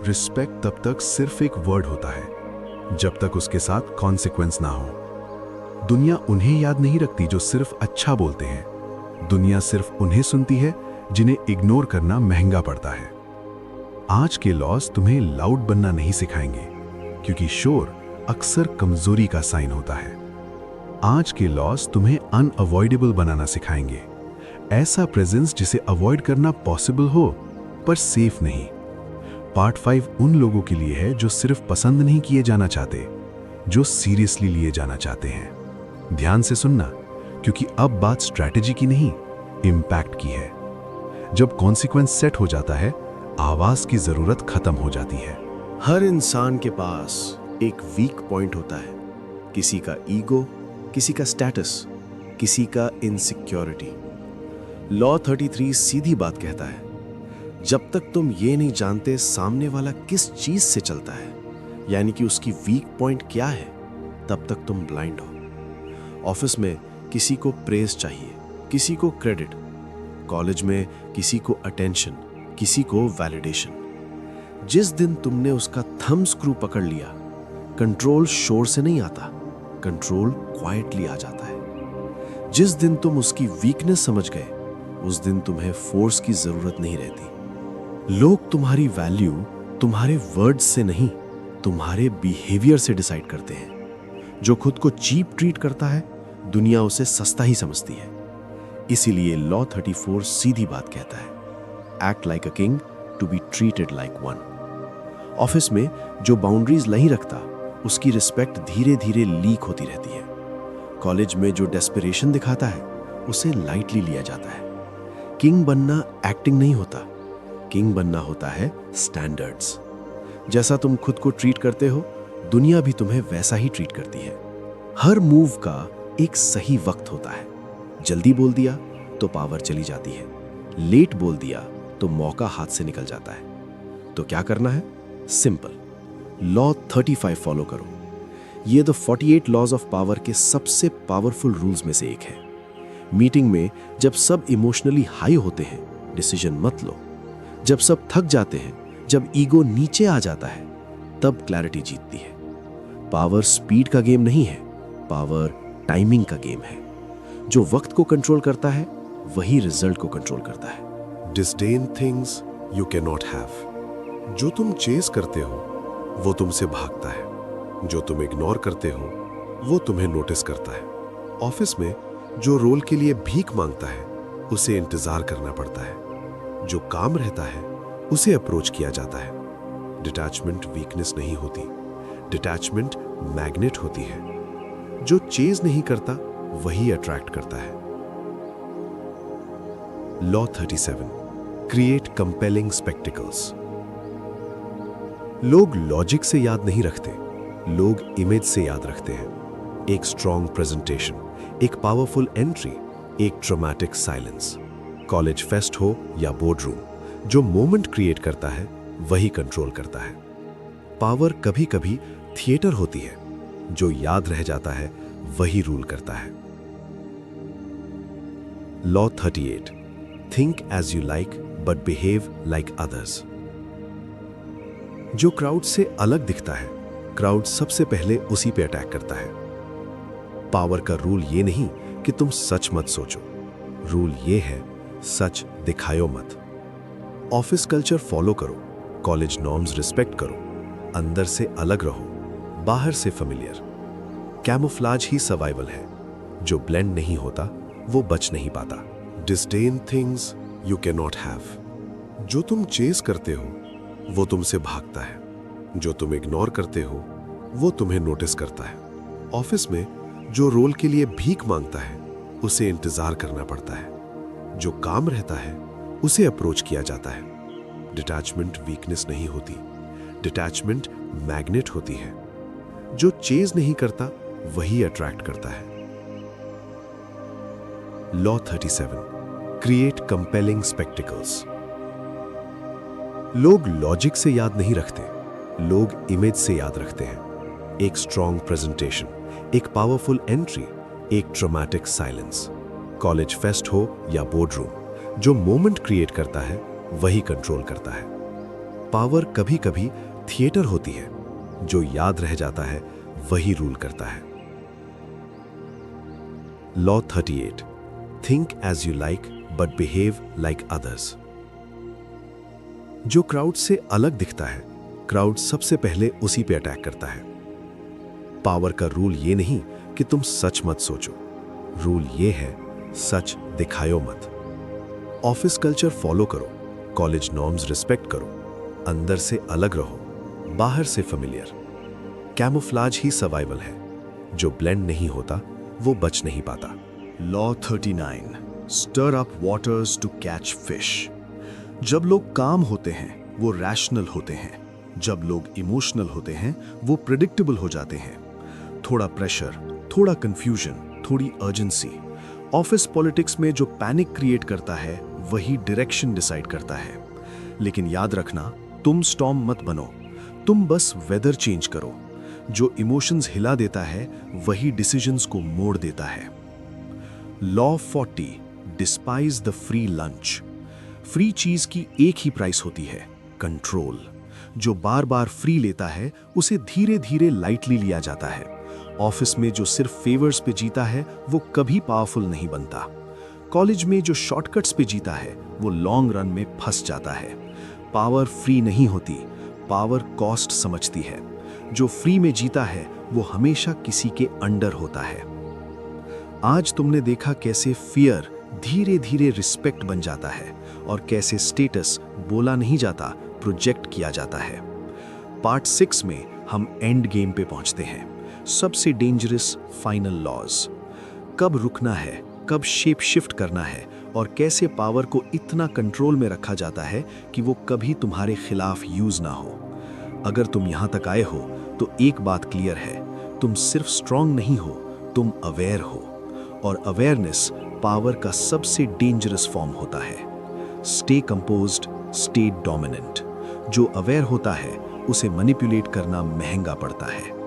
Respect तब तक सिर्फ एक वर्ड होता है जब तक उसके साथ कॉन्सिक्वेंस ना हो। दुनिया उन्हें याद नहीं रखती जो सिर्फ अच्छा बोलते हैं। दुनिया सिर्फ उन्हें सुनती है जिन्हें इग्नोर करना महंगा पड़ता है। आज के लॉस तुम्हें लाउड बनना नहीं सिखाएंगे, क्योंकि शोर अक्सर कमजोरी का साइन होता है। आज के लॉस तुम्हें अनअवॉइडेबल बनाना सिखाएंगे, ऐसा प्रेजेंस जिसे अवॉइड करना पॉसिबल हो पर सेफ नहीं। पार्ट 5 उन लोगों के लिए है जो सिर्फ पसंद नहीं किए जाना चाहते, जो सीरियसली लिए जाना चाहते हैं। ध्यान से सुनना, क्योंकि अब बात स्ट्रैटेजी की नहीं, इंपैक्ट की है। जब कॉन्सिक्वेंस सेट हो जाता है, आवाज की जरूरत खत्म हो जाती है। हर इंसान के पास एक वीक पॉइंट होता है, किसी का ईगो, किसी का स्टेटस, किसी का इनसिक्योरिटी। लॉ 33 सीधी बात कहता है, जब तक तुम ये नहीं जानते सामने वाला किस चीज से चलता है, यानी कि उसकी वीक पॉइंट क्या है, तब तक तुम ब्लाइंड हो। ऑफिस में किसी को प्रेज चाहिए, किसी को क्रेडिट। कॉलेज में किसी को अटेंशन, किसी को वैलिडेशन। जिस दिन तुमने उसका थंब स्क्रू पकड़ लिया, कंट्रोल शोर से नहीं आता, कंट्रोल क्वाइटली आ जाता है। जिस दिन तुम उसकी वीकनेस समझ गए, उस दिन तुम्हें फोर्स की जरूरत नहीं रहती। लोग तुम्हारी वैल्यू तुम्हारे वर्ड्स से नहीं, तुम्हारे बिहेवियर से डिसाइड करते हैं। जो खुद को चीप ट्रीट करता है, दुनिया उसे सस्ता ही समझती है। इसीलिए लॉ 34 सीधी बात कहता है, act like a king to be treated like one. Office में जो बाउंड्रीज नहीं रखता, उसकी रिस्पेक्ट धीरे धीरे लीक होती रहती है। कॉलेज में जो डेस्परेशन दिखाता है, उसे लाइटली लिया जाता है। किंग बनना एक्टिंग नहीं होता, किंग बनना होता है स्टैंडर्ड्स। जैसा तुम खुद को ट्रीट करते हो, दुनिया भी तुम्हें वैसा ही ट्रीट करती है। हर मूव का एक सही वक्त होता है। जल्दी बोल दिया तो पावर चली जाती है, लेट बोल दिया तो मौका हाथ से निकल जाता है। तो क्या करना है? सिंपल, लॉ 35 फॉलो करो। ये द 48 लॉज ऑफ पावर के सबसे पावरफुल रूल्स में से एक है। मीटिंग में जब सब इमोशनली हाई होते हैं, डिसीजन मत लो। जब सब थक जाते हैं, जब ईगो नीचे आ जाता है, तब क्लैरिटी जीतती है। पावर स्पीड का गेम नहीं है, पावर टाइमिंग का गेम है। जो वक्त को कंट्रोल करता है, वही रिजल्ट को कंट्रोल करता है। Disdain things you can not have. जो तुम चेस करते हो, वो तुमसे भागता है। जो तुम इग्नोर करते हो, वो तुम्हें नोटिस करता है। ऑफिस में जो रोल के लिए भीख मांगता है, उसे इंतजार करना पड़ता है। जो काम रहता है, उसे अप्रोच किया जाता है। डिटैचमेंट वीकनेस नहीं होती, डिटैचमेंट मैग्नेट होती है। जो चेज नहीं करता, वही अट्रैक्ट करता है। Law 37, create compelling spectacles. लोग लॉजिक से याद नहीं रखते, लोग इमेज से याद रखते हैं। एक स्ट्रॉन्ग प्रेजेंटेशन, एक पावरफुल एंट्री, एक ड्रामेटिक साइलेंस। कॉलेज फेस्ट हो या बोर्ड रूम, जो मोमेंट क्रिएट करता है, वही कंट्रोल करता है। पावर कभी कभी थिएटर होती है, जो याद रह जाता है, वही रूल करता है। Law 38, think as you like but behave like others. जो क्राउड से अलग दिखता है, क्राउड सबसे पहले उसी पे अटैक करता है। पावर का रूल ये नहीं कि तुम सच मत सोचो, रूल ये है सच दिखाओ मत। ऑफिस कल्चर फॉलो करो, कॉलेज नॉर्म्स रिस्पेक्ट करो, अंदर से अलग रहो, बाहर से फेमिलियर। कैमोफ्लाज ही सर्वाइवल है, जो ब्लेंड नहीं होता वो बच नहीं पाता। Disdain things you can not have. जो तुम चेस करते हो, वो तुमसे भागता है। जो तुम इग्नोर करते हो, वो तुम्हें नोटिस करता है। ऑफिस में जो रोल के लिए भीख मांगता है, उसे इंतजार करना पड़ता है। जो काम रहता है, उसे अप्रोच किया जाता है। डिटैचमेंट वीकनेस नहीं होती, डिटैचमेंट मैग्नेट होती है। जो चेज नहीं करता, वही अट्रैक्ट करता है। Law 37, create compelling spectacles. लोग लॉजिक से याद नहीं रखते, लोग इमेज से याद रखते हैं। एक स्ट्रॉन्ग प्रेजेंटेशन, एक पावरफुल एंट्री, एक ड्रामेटिक साइलेंस। कॉलेज फेस्ट हो या बोर्ड रूम, जो मोमेंट क्रिएट करता है, वही कंट्रोल करता है। पावर कभी कभी थिएटर होती है, जो याद रह जाता है वही रूल करता है। Law 38, think as you like but behave like others. जो क्राउड से अलग दिखता है, क्राउड सबसे पहले उसी पे अटैक करता है। पावर का रूल ये नहीं कि तुम सच मत सोचो, रूल ये है सच दिखायो मत। ऑफिस कल्चर फॉलो करो, कॉलेज नॉर्म्स रिस्पेक्ट करो, अंदर से अलग रहो, बाहर से फेमिलियर। कैमोफ्लाज ही सर्वाइवल है, जो ब्लेंड नहीं होता वो बच नहीं पाता। Law 39, stir up waters to catch fish. जब लोग काम होते हैं वो रैशनल होते हैं, जब लोग इमोशनल होते हैं वो प्रिडिक्टेबल हो जाते हैं। थोड़ा प्रेशर, थोड़ा कंफ्यूजन, थोड़ी अर्जेंसी। ऑफिस पॉलिटिक्स में जो पैनिक क्रिएट करता है वही डायरेक्शन डिसाइड करता है। लेकिन याद रखना, तुम स्टॉर्म मत बनो, तुम बस वेदर चेंज करो। जो इमोशंस हिला देता है वही डिसीजंस को मोड़ देता है। Law 40, despise the free lunch. Free चीज की एक ही प्राइस होती है, कंट्रोल। जो बार बार फ्री लेता है उसे धीरे धीरे लाइटली लिया जाता है। ऑफिस में जो सिर्फ फेवर्स पे जीता है वो कभी पावरफुल नहीं बनता। कॉलेज में जो शॉर्टकट्स पे जीता है वो लॉन्ग रन में फंस जाता है। पावर फ्री नहीं होती, पावर कॉस्ट समझती है। जो फ्री में जीता है वो हमेशा किसी के अंडर होता है। आज तुमने देखा कैसे फियर धीरे धीरे रिस्पेक्ट बन जाता है और कैसे स्टेटस बोला नहीं जाता, प्रोजेक्ट किया जाता है। पार्ट 6 में हम एंड गेम पे पहुंचते हैं, सबसे डेंजरस फाइनल लॉज। कब रुकना है, कब शेप शिफ्ट करना है और कैसे पावर को इतना कंट्रोल में रखा जाता है कि वो कभी तुम्हारे खिलाफ यूज ना हो। अगर तुम यहां तक आए हो तो एक बात क्लियर है, तुम सिर्फ स्ट्रांग नहीं हो, तुम अवेयर हो। और अवेयरनेस पावर का सबसे डेंजरस फॉर्म होता है। Stay composed, stay dominant. जो अवेयर होता है उसे मैनिपुलेट करना महंगा पड़ता है।